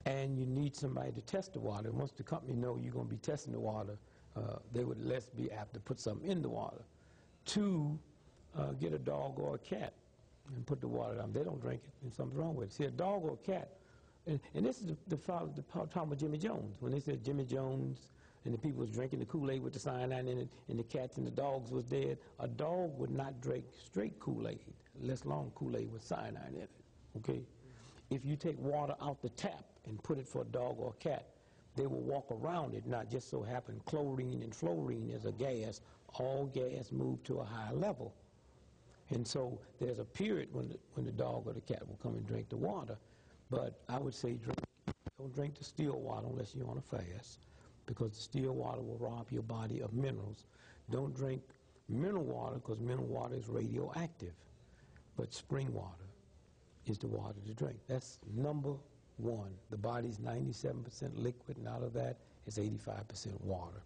and you need somebody to test the water. Once the company know you're going to be testing the water, they would less be apt to put something in the water. 2, get a dog or a cat and put the water down. They don't drink it, and something's wrong with it. See, a dog or a cat, and this is the problem with Jimmy Jones. When they said Jimmy Jones and the people was drinking the Kool-Aid with the cyanide in it, and the cats and the dogs was dead, a dog would not drink straight Kool-Aid, less long Kool-Aid with cyanide in it, okay? If you take water out the tap and put it for a dog or a cat, they will walk around it. Not just so happen chlorine and fluorine is a gas. All gas move to a higher level. And so there's a period when the dog or the cat will come and drink the water. But I would say don't drink the still water unless you're on a fast, because the still water will rob your body of minerals. Don't drink mineral water, because mineral water is radioactive. But spring water is the water to drink. That's number 1. The body's 97% liquid, and out of that is 85% water.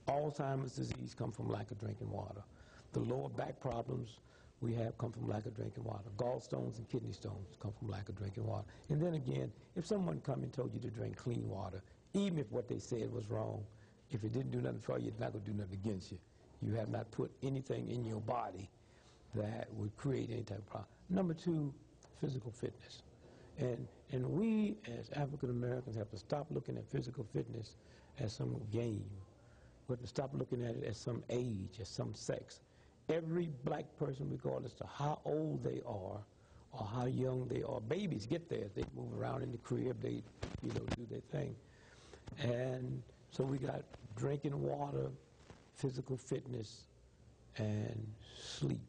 Alzheimer's disease comes from lack of drinking water. The lower back problems we have come from lack of drinking water. Gallstones and kidney stones come from lack of drinking water. And then again, if someone come and told you to drink clean water, even if what they said was wrong, if it didn't do nothing for you, it's not going to do nothing against you. You have not put anything in your body that would create any type of problem. Number 2, physical fitness. And we as African Americans have to stop looking at physical fitness as some game. We have to stop looking at it as some age, as some sex. Every black person, regardless of how old they are or how young they are, babies get there. They move around in the crib, they do their thing. And so we got drinking water, physical fitness, and sleep.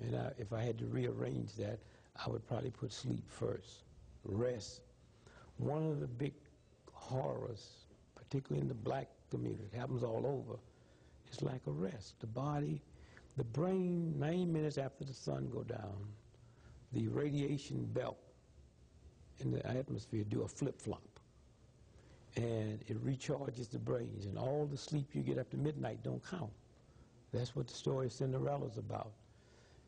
And if I had to rearrange that, I would probably put sleep first. Rest. One of the big horrors, particularly in the black community, it happens all over, is lack of rest. The body, the brain, 9 minutes after the sun go down, the radiation belt in the atmosphere do a flip-flop. And it recharges the brains, and all the sleep you get after midnight don't count. That's what the story of Cinderella's about.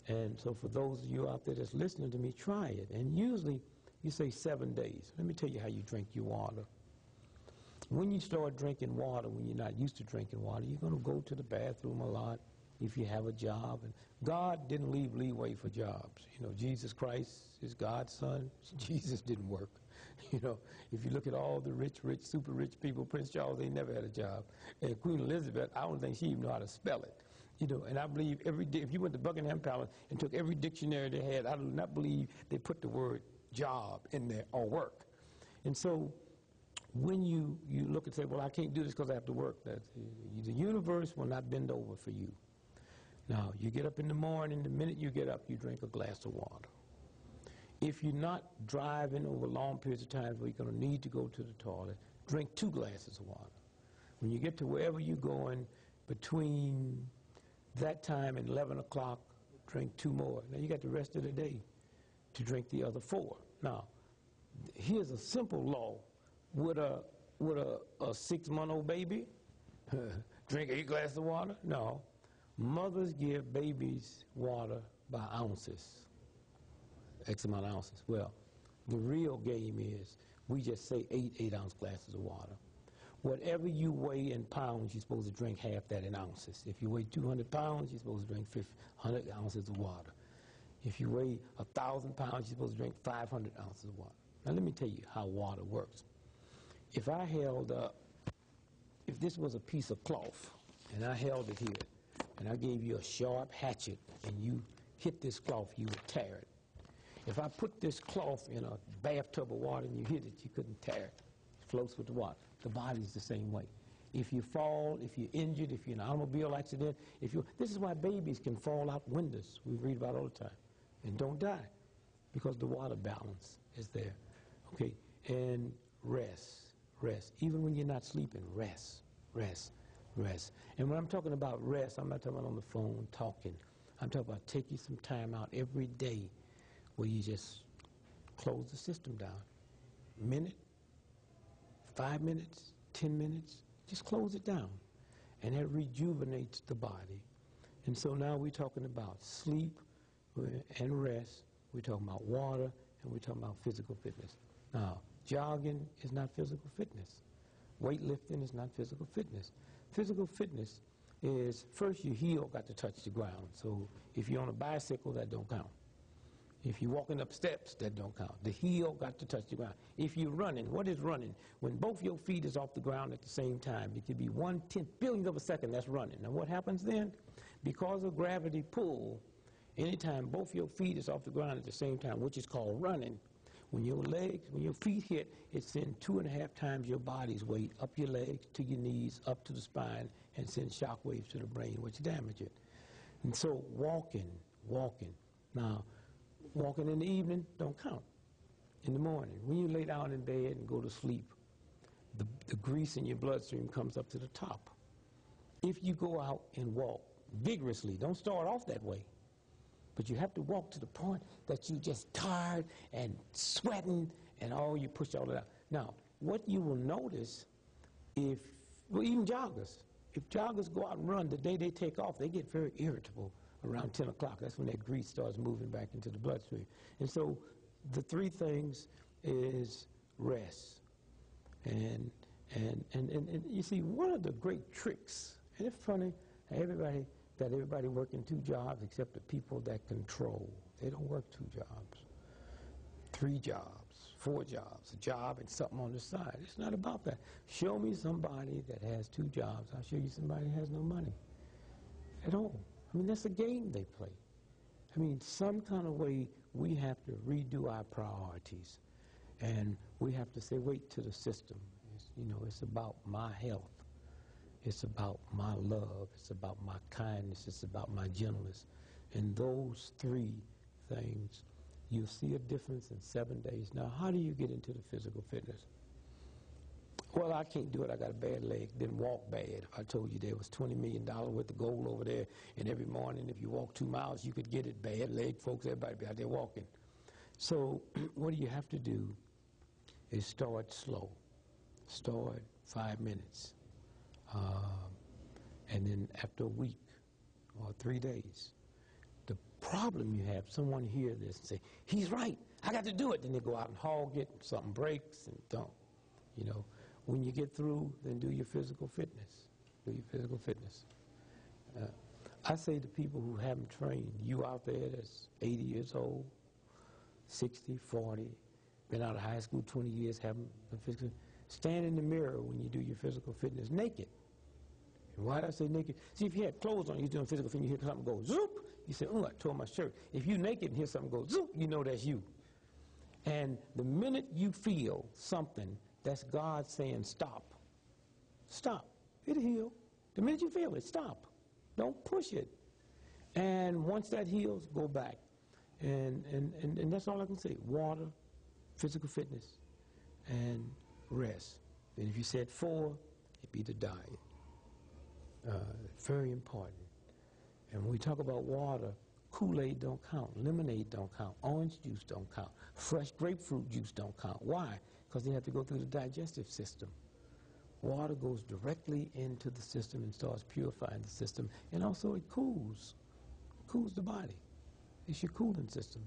And so for those of you out there that's listening to me, try it. And usually you say 7 days. Let me tell you how you drink your water. When you start drinking water, when you're not used to drinking water, you're going to go to the bathroom a lot if you have a job. And God didn't leave leeway for jobs. You know, Jesus Christ is God's son. Jesus didn't work. You know, if you look at all the rich, super rich people, Prince Charles, they never had a job. And Queen Elizabeth, I don't think she even knew how to spell it. You know, and I believe every day, if you went to Buckingham Palace and took every dictionary they had, I do not believe they put the word job in there or work. And so when you look and say, well, I can't do this because I have to work, the universe will not bend over for you. Now, you get up in the morning, the minute you get up, you drink a glass of water. If you're not driving over long periods of time where you're going to need to go to the toilet, drink 2 glasses of water. When you get to wherever you're going, between that time and 11 o'clock, drink 2 more. Now, you got the rest of the day to drink the other 4. Now, here's a simple law. Would a 6-month-old baby drink 8 glasses of water? No. Mothers give babies water by ounces, X amount of ounces. Well, the real game is we just say 8 8-ounce glasses of water. Whatever you weigh in pounds, you're supposed to drink half that in ounces. If you weigh 200 pounds, you're supposed to drink 100 ounces of water. If you weigh 1,000 pounds, you're supposed to drink 500 ounces of water. Now let me tell you how water works. If I held up, if this was a piece of cloth, and I held it here, and I gave you a sharp hatchet, and you hit this cloth, you would tear it. If I put this cloth in a bathtub of water and you hit it, you couldn't tear it. It floats with the water. The body's the same way. If you fall, if you're injured, if you're in an automobile accident, this is why babies can fall out windows, we read about all the time, and don't die, because the water balance is there. Okay, and rest. Even when you're not sleeping, rest. And when I'm talking about rest, I'm not talking about on the phone talking. I'm talking about taking some time out every day where you just close the system down. Minute, 5 minutes, 10 minutes, just close it down. And that rejuvenates the body. And so now we're talking about sleep and rest. We're talking about water, and we're talking about physical fitness. Now, Jogging is not physical fitness. Weightlifting is not physical fitness. Physical fitness is, first, your heel got to touch the ground. So if you're on a bicycle, that don't count. If you're walking up steps, that don't count. The heel got to touch the ground. If you're running, what is running? When both your feet is off the ground at the same time, it could be 1/10 billionth of a second, that's running. Now what happens then? Because of gravity pull, anytime both your feet is off the ground at the same time, which is called running, when your feet hit, it sends 2.5 times your body's weight up your legs, to your knees, up to the spine, and sends shock waves to the brain, which damage it. And so walking. Now, walking in the evening don't count. In the morning, when you lay down in bed and go to sleep, the grease in your bloodstream comes up to the top. If you go out and walk vigorously, don't start off that way, but you have to walk to the point that you're just tired and sweating and you push all that out. Now, what you will notice even joggers, if joggers go out and run, the day they take off, they get very irritable around 10 o'clock. That's when that grease starts moving back into the bloodstream. And so the three things is rest. And you see, one of the great tricks, and it's funny, everybody working 2 jobs except the people that control. They don't work 2 jobs, 3 jobs, 4 jobs, a job and something on the side. It's not about that. Show me somebody that has 2 jobs. I'll show you somebody that has no money at all. I mean, that's a game they play. I mean, some kind of way we have to redo our priorities. And we have to say, wait to the system. It's about my health. It's about my love. It's about my kindness. It's about my gentleness. And those 3 things, you'll see a difference in 7 days. Now, how do you get into the physical fitness? Well, I can't do it. I got a bad leg. Didn't walk bad. If I told you there was $20 million worth of gold over there, and every morning if you walk 2 miles, you could get it. Bad leg, folks, everybody be out there walking. So what you have to do is start slow. Start 5 minutes. And then after a week or 3 days, the problem you have, someone hear this and say, he's right, I got to do it. Then they go out and hog it, something breaks and don't. When you get through, then do your physical fitness. Do your physical fitness. I say to people who haven't trained, you out there that's 80 years old, 60, 40, been out of high school 20 years, haven't been physical, stand in the mirror when you do your physical fitness naked. And why do I say naked? See, if you had clothes on, you're doing physical fitness, you hear something go zoop, you say, oh, I tore my shirt. If you're naked and hear something go zoop, you know that's you. And the minute you feel something, that's God saying stop. Stop. It'll heal. The minute you feel it, stop. Don't push it. And once that heals, go back. And that's all I can say. Water, physical fitness, and rest. And if you said 4, it'd be the diet. Very important. And when we talk about water, Kool-Aid don't count. Lemonade don't count. Orange juice don't count. Fresh grapefruit juice don't count. Why? Because they have to go through the digestive system. Water goes directly into the system and starts purifying the system. And also it cools the body. It's your cooling system.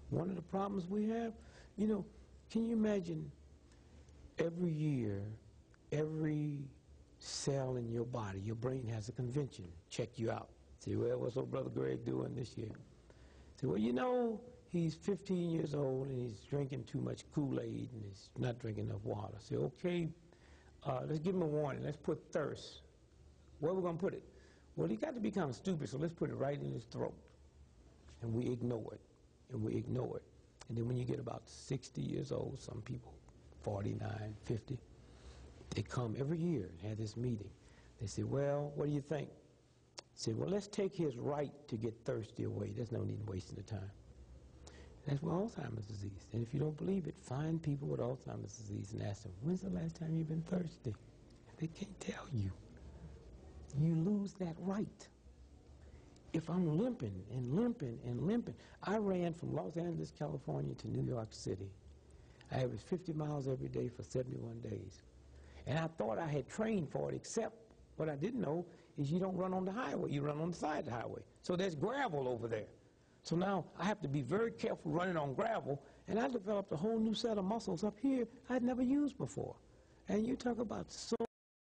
One of the problems we have, can you imagine every year, every cell in your body, your brain has a convention, check you out. Say, well, what's old brother Greg doing this year? Say, well, he's 15 years old and he's drinking too much Kool-Aid and he's not drinking enough water. Say, okay, let's give him a warning. Let's put thirst. Where are we going to put it? Well, he got to be kind of stupid, so let's put it right in his throat. And we ignore it, and we ignore it. And then when you get about 60 years old, some people, 49, 50, they come every year and have this meeting. They say, well, what do you think? Say, well, let's take his right to get thirsty away. There's no need in wasting the time. That's what Alzheimer's disease. And if you don't believe it, find people with Alzheimer's disease and ask them, when's the last time you've been thirsty? They can't tell you. You lose that right. If I'm limping and limping and limping, I ran from Los Angeles, California to New York City. I averaged 50 miles every day for 71 days. And I thought I had trained for it, except what I didn't know is you don't run on the highway, you run on the side of the highway. So there's gravel over there. So now I have to be very careful running on gravel, And I developed a whole new set of muscles up here I'd never used before. And you talk about so